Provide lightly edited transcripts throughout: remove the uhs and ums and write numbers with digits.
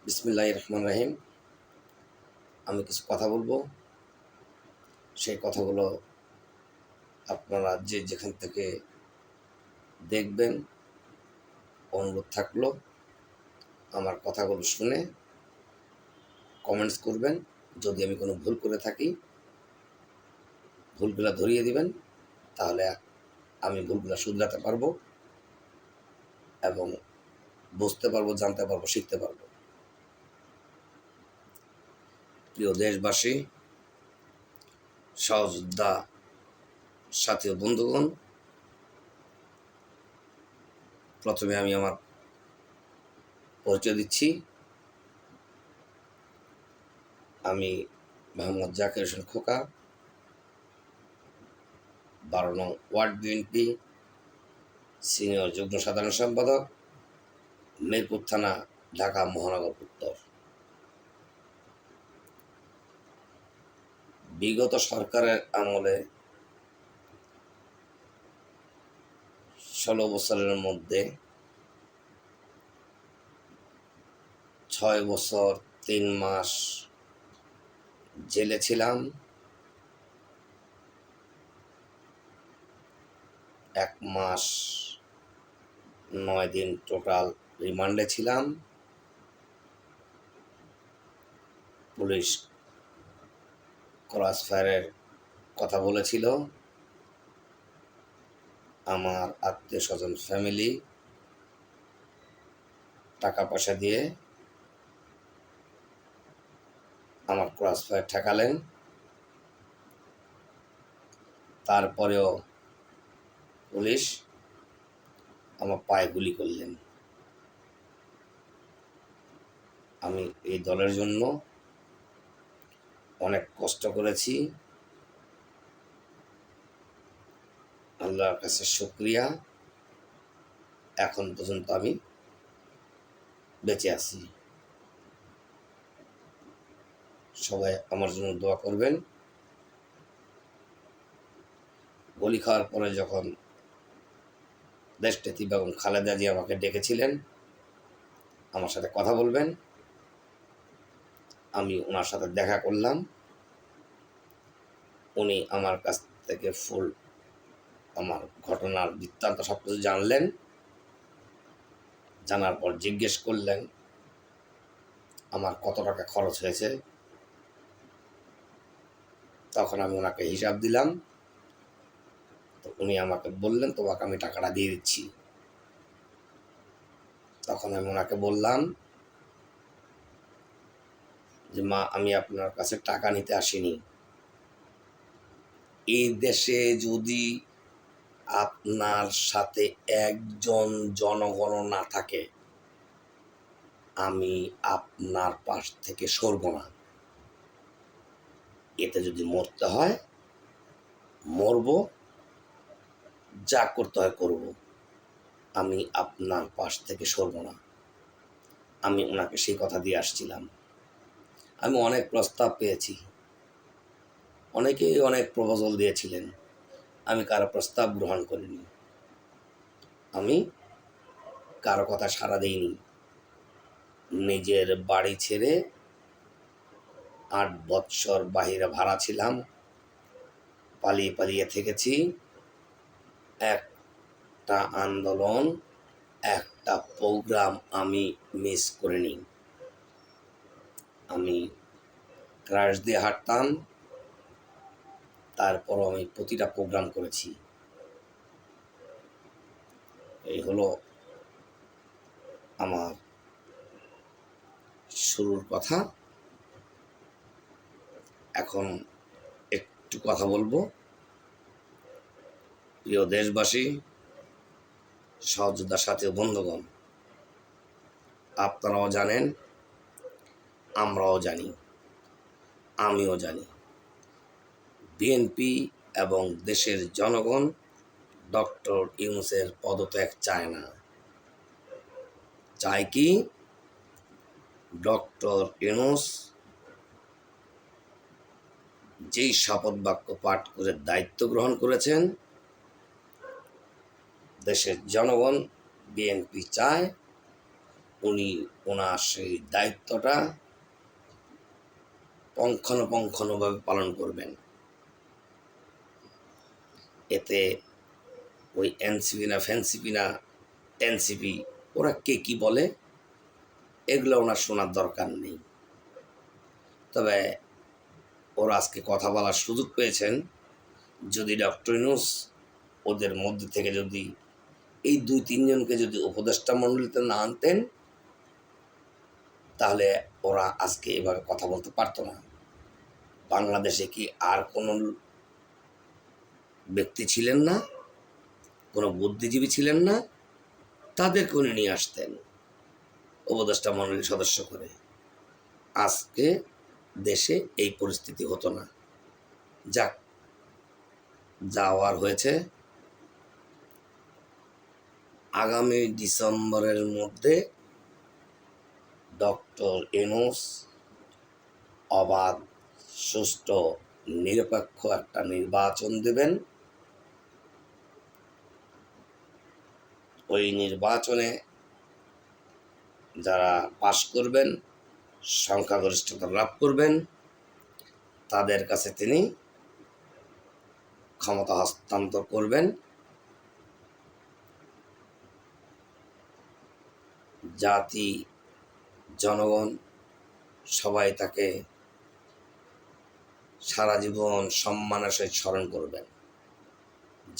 বিসমিল্লাহির রহমানির রহিম। আমি কিছু কথা বলবো, সেই কথাগুলো আপনারা যে যেখান থেকে দেখবেন, অনুরোধ থাকলো আমার কথাগুলো শুনে কমেন্টস করবেন। যদি আমি কোনো ভুল করে থাকি, ভুলগুলো ধরিয়ে দিবেন, তাহলে আমি ভুলগুলো শুধরাতে পারবো এবং বুঝতে পারবো, জানতে পারবো, শিখতে পারবো। প্রিয় দেশবাসী, সহযোদ্ধা, সাথী ও বন্ধুগণ, প্রথমে আমি আমার পরিচয় দিচ্ছি। আমি মোহাম্মদ জাকির হোসেন খোকা, 12 নং ওয়ার্ড বিএনপি সিনিয়র যুগ্ম সাধারণ সম্পাদক, মিরপুর থানা, ঢাকা মহানগর উত্তর। বিগত সরকারের আমলে 16 বছরের মধ্যে 6 বছর 3 মাস জেলে ছিলাম, 1 মাস 9 দিন টোটাল রিমান্ডে ছিলাম। পুলিশ ক্রস ফায়ারের কথা বলেছিল। আমার আত্মীয় স্বজন, ফ্যামিলি টাকা পয়সা দিয়ে আমার ক্রস ফায়ার ঠেকালেন। তারপরেও পুলিশ আমার পায়ে গুলি করলেন। আমি এই দলের জন্য অনেক কষ্ট করেছি। আল্লাহর কাছে শুকরিয়া, এখন পর্যন্ত আমি বেঁচে আছি। সবাই আমার জন্য দোয়া করবেন। গুলি খাওয়ার পরে যখন দেশনেত্রী বেগম খালেদা জিয়া আমাকে ডেকেছিলেন আমার সাথে কথা বলবেন, আমি ওনার সাথে দেখা করলাম। উনি আমার কাছ থেকে ফুল আমার ঘটনার বৃত্তান্ত সব কিছু জানলেন। জানার পর জিজ্ঞেস করলেন আমার কত টাকা খরচ হয়েছে। তখন আমি ওনাকে হিসাব দিলাম। তো উনি আমাকে বললেন, তোমাকে আমি টাকাটা দিয়ে দিচ্ছি। তখন আমি ওনাকে বললাম যে, মা, আমি আপনার কাছে টাকা নিতে আসিনি। এই দেশে যদি আপনার সাথে একজন জনগণ না থাকে, আমি আপনার পাশ থেকে সরব না। এতে যদি মরতে হয় মরব, যা করতে হয় করব, আমি আপনার পাশ থেকে সরব না। আমি ওনাকে সেই কথা দিয়ে আসছিলাম। আমি অনেক প্রস্তাব পেয়েছি, অনেকেই অনেক প্রপোজাল দিয়েছিলেন, আমি কারো প্রস্তাব গ্রহণ করিনি। আমি কারো কথা সাড়া দিইনি। নিজের বাড়ি ছেড়ে 8 বৎসর বাহিরে ভাড়া ছিলাম, পালিয়ে পালিয়ে থেকেছি। একটা আন্দোলন, একটা প্রোগ্রাম আমি মিস করিনি। আমি ক্রাশ দিয়ে হাঁটতাম, তারপরও আমি প্রতিটা প্রোগ্রাম করেছি। এই হলো আমার শুরুর কথা। এখন একটু কথা বলবো। প্রিয় দেশবাসী, সহযোদ্ধার সাথে বন্ধুগণ, আপনারাও জানেন, আমরাও জানি, আমিও জানি, বিএনপি এবং দেশের জনগণ ডক্টর ইউনূসের পদত্যাগ চায় না। চায় কি? ডক্টর ইউনূস যেই শপথ বাক্য পাঠ করে দায়িত্ব গ্রহণ করেছেন, দেশের জনগণ, বিএনপি চায় উনি ওনার সেই দায়িত্বটা পুঙ্খানুপুঙ্খভাবে পালন করবেন। এতে ওই এনসিপি না ফ্যানসিপি না এনসিপি ওরা কে কী বলে এগুলো ওনার শোনার দরকার নেই। তবে ওরা আজকে কথা বলার সুযোগ পেয়েছেন। যদি ডক্টর ইউনূস ওদের মধ্যে থেকে যদি এই 2-3 জনকে যদি উপদেষ্টা মণ্ডলীতে না আনতেন, তাহলে ওরা আজকে এভাবে কথা বলতে পারতো না। বাংলাদেশে কি আর কোনো ব্যক্তি ছিলেন না, কোনো বুদ্ধিজীবী ছিলেন না? তাদেরকে উনি নিয়ে আসতেন উপদেষ্টা মণ্ডলীর সদস্য করে। আজকে দেশে এই পরিস্থিতি হতো না। যাক, যাওয়ার হয়েছে। আগামী ডিসেম্বরের মধ্যে ডক্টর ইউনূস অবাধ, সুষ্ঠু, নিরপেক্ষ একটা নির্বাচন দেবেন। ওই নির্বাচনে যারা পাশ করবেন, সংখ্যাগরিষ্ঠতা লাভ করবেন, তাদের কাছে তিনি ক্ষমতা হস্তান্তর করবেন। জাতি, জনগণ সবাই তাকে সারা জীবন সম্মানের সহিত স্মরণ করবেন।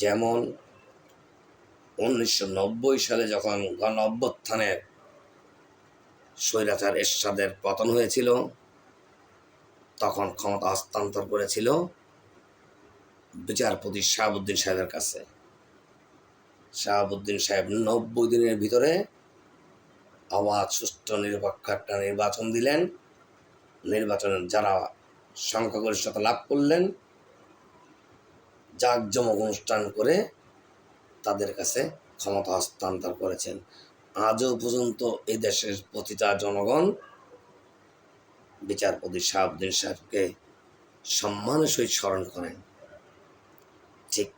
যেমন 1990 সালে যখন গণ অভ্যুত্থানের স্বৈরাচার এরশাদের পতন হয়েছিল, তখন ক্ষমতা হস্তান্তর করেছিল বিচারপতি শাহাবুদ্দিন সাহেবের কাছে। শাহাবুদ্দিন সাহেব 90 দিনের ভিতরে অবাধ, সুষ্ঠু, নিরপেক্ষ একটা নির্বাচন দিলেন। নির্বাচনের যারা সংখ্যাগরিষ্ঠতা লাভ করলেন, জাঁকজমক অনুষ্ঠান করে তাদের কাছে ক্ষমতা হস্তান্তর করেছেন। আজও পর্যন্ত এই দেশের প্রতিটা জনগণ বিচারপতি শাহাবুদ্দিন সাহেবকে সম্মানের সহিত স্মরণ করেন। ঠিক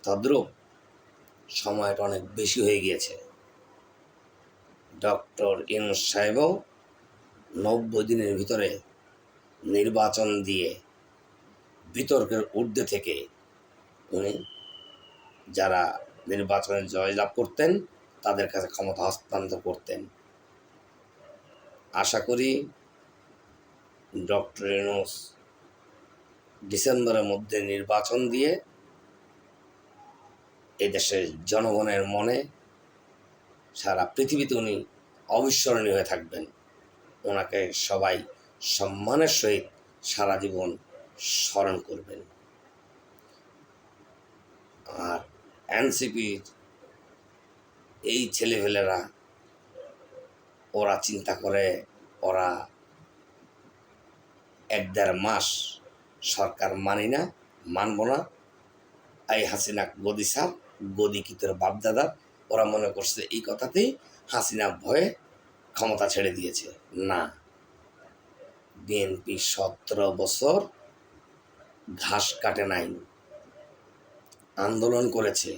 তদ্রূপ সময়টা অনেক বেশি হয়ে গিয়েছে। ডক্টর ইউনূস সাহেবও 90 দিনের ভিতরে নির্বাচন দিয়ে বিতর্কের ঊর্ধ্বে থেকে উনি যারা নির্বাচনে জয়লাভ করতেন তাদের কাছে ক্ষমতা হস্তান্তর করতেন। আশা করি ডক্টর ইউনূস ডিসেম্বরের মধ্যে নির্বাচন দিয়ে এদেশের জনগণের মনে, সারা পৃথিবীতে উনি অবিস্মরণীয় হয়ে থাকবেন। ওনাকে সবাই সম্মানের সহিত সারা জীবন স্মরণ করবেন। আর এনসিপির এই ছেলেপেলেরা ওরা চিন্তা করে ওরা 1-1.5 মাস সরকার মানব না, এই হাসিনা গদি সাপ, গদি কি তোর বাপদাদা, ওরা মনে করছে এই কথাতেই হাসিনা ভয়ে ক্ষমতা ছেড়ে দিয়েছে। না, বিএনপি 17 বছর ঘাস কাটে নাই, আন্দোলন করেছে।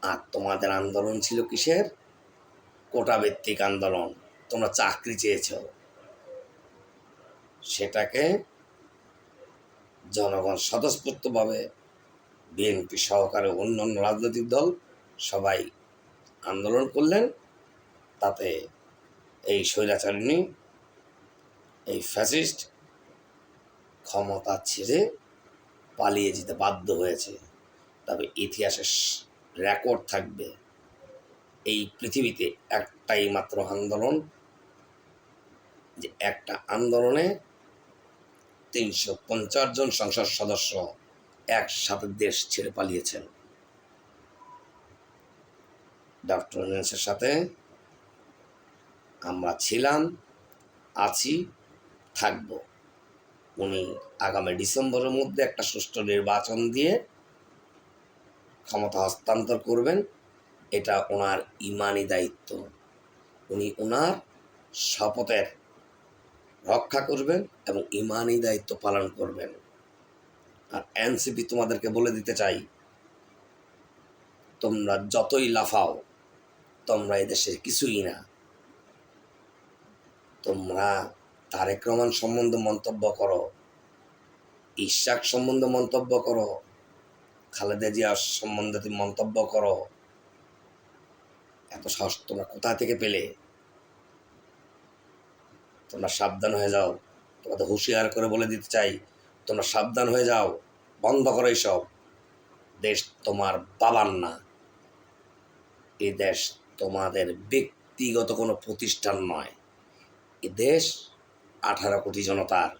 আর তোমাদের আন্দোলন ছিল কিসের? কোটা ভিত্তিক আন্দোলন। তোমরা চাকরি চেয়েছ, সেটাকে জনগণ স্বতঃস্ফূর্তভাবে বিএনপি সহকারে অন্যান্য রাজনৈতিক দল সবাই আন্দোলন করলেন। তাতে এই স্বৈরাচারিণী, এই ফ্যাসিস্ট ক্ষমতা ছেড়ে পালিয়ে যেতে বাধ্য হয়েছে। তবে ইতিহাসের রেকর্ড থাকবে, এই পৃথিবীতে একটাই মাত্র আন্দোলন, যে একটা আন্দোলনে 350 জন সংসদ সদস্য একসাথে দেশ ছেড়ে পালিয়েছেন। ডক্টর ইউনূসের সাথে আমরা ছিলাম, আছি, থাকব। উনি আগামী ডিসেম্বরের মধ্যে একটা সুষ্ঠু নির্বাচন দিয়ে ক্ষমতা হস্তান্তর করবেন। এটা ওনার ইমানি দায়িত্ব। উনি ওনার শপথের রক্ষা করবেন এবং ইমানি দায়িত্ব পালন করবেন। আর এনসিপি তোমাদেরকে বলে দিতে চাই, তোমরা যতই লাফাও, তোমরা এদেশের কিছুই না। তোমরা তারেক রহমান সম্বন্ধে মন্তব্য করো, ইশাক সম্বন্ধে মন্তব্য করো, খালেদা জিয়া সম্বন্ধে তুমি মন্তব্য করো, এত সাহস তোমরা কোথা থেকে পেলে? তোমরা সাবধান হয়ে যাও, তোমাদের হুঁশিয়ার করে বলে দিতে চাই, তোমরা সাবধান হয়ে যাও, বন্ধ করো এইসব। দেশ তোমার বাবার না, এই দেশ তোমাদের ব্যক্তিগত কোনো প্রতিষ্ঠান নয়, এ দেশ 18 কোটি জনতার।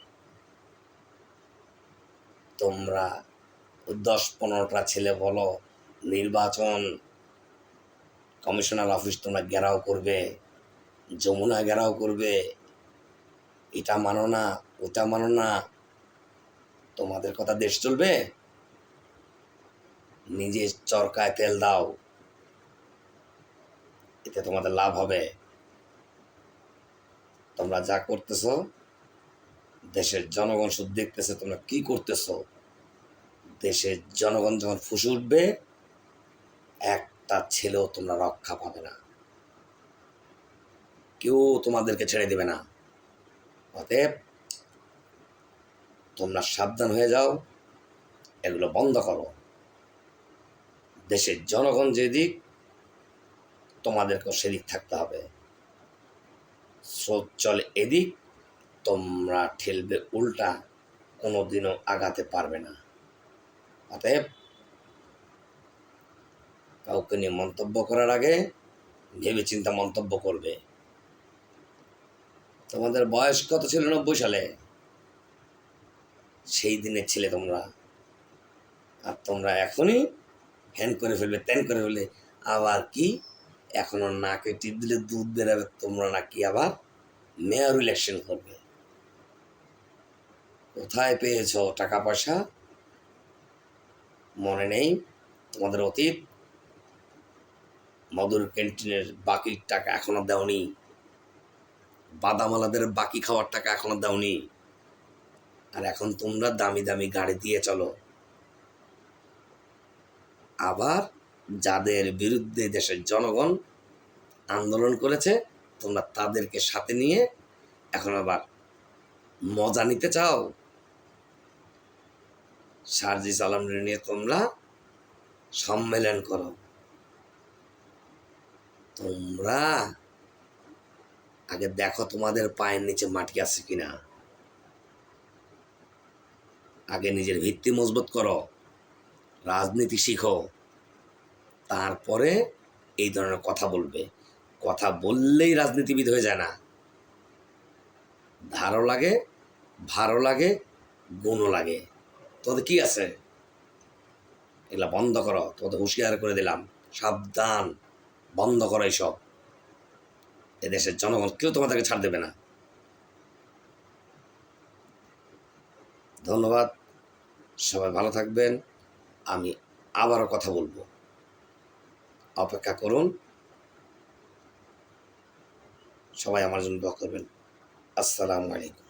তোমরা 10-15টা ছেলে বলো নির্বাচন কমিশনার অফিস তোমরা ঘেরাও করবে, যমুনা ঘেরাও করবে, এটা মানো না, ওটা মানো না, তোমাদের কথা দেশ চলবে? নিজে চরকায় তেল দাও, এতে তোমাদের লাভ হবে। তোমরা যা করতেছ দেশের জনগণ শুধু দেখতেছে তোমরা কি করতেছ। দেশের জনগণ যখন ফুসে উঠবে, একটা ছেলেও তোমরা রক্ষা পাবে না, কেউ তোমাদেরকে ছেড়ে দেবে না। অতএব তোমরা সাবধান হয়ে যাও, এগুলো বন্ধ করো। দেশের জনগণ যেদিক তোমাদেরকেও সেদিক থাকতে হবে। স্রোত চলে এদিক, তোমরা ঠেলবে উল্টা, কোনোদিনও আগাতে পারবে না। অতএব কাউকে নিয়ে মন্তব্য করার আগে ভেবেচিন্তে মন্তব্য করবে। তোমাদের বয়স কত ছিল 90 সালে? সেই দিনের ছেলে তোমরা, আর তোমরা এখনই হ্যান করে ফেলবে, ত্যান করে ফেলবে। আবার কি এখনো নাকে টিপ দিলে দুধ বেরাবে, তোমরা নাকি আবার মেয়র ইলেকশন করবে। কোথায় পেয়েছ টাকা পয়সা? মনে নেই তোমাদের অতীত? মধুর ক্যান্টিনের বাকি টাকা এখনো দেওনি, বাদামালাদের বাকি খাওয়ার টাকা এখনো দেওনি, আর এখন তোমরা দামি দামি গাড়ি দিয়ে চলো। আবার যাদের বিরুদ্ধে দেশের জনগণ আন্দোলন করেছে, তোমরা তাদেরকে সাথে নিয়ে এখন আবার মজা নিতে চাও। সার্জিস আলমরে নিয়ে তোমরা সম্মেলন করো। তোমরা আগে দেখো তোমাদের পায়ের নিচে মাটি আছে কিনা, আগে নিজের ভিত্তি মজবুত করো, রাজনীতি শিখো, তারপরে এই ধরনের কথা বলবে। কথা বললেই রাজনীতিবিদ হয়ে যায় না। ধারও লাগে, ভারও লাগে, গুণও লাগে। তোদের কি আছে? এগুলা বন্ধ করো, তোদের হুঁশিয়ার করে দিলাম, সাবধান, বন্ধ করো এইসব। এদেশের জনগণ কেউ তোমাদেরকে ছাড় দেবে না। ধন্যবাদ, সবাই ভালো থাকবেন। আমি আবারও কথা বলবো, অপেক্ষা করুন। সবাই আমার জন্য দোয়া করবেন। আসসালামু আলাইকুম।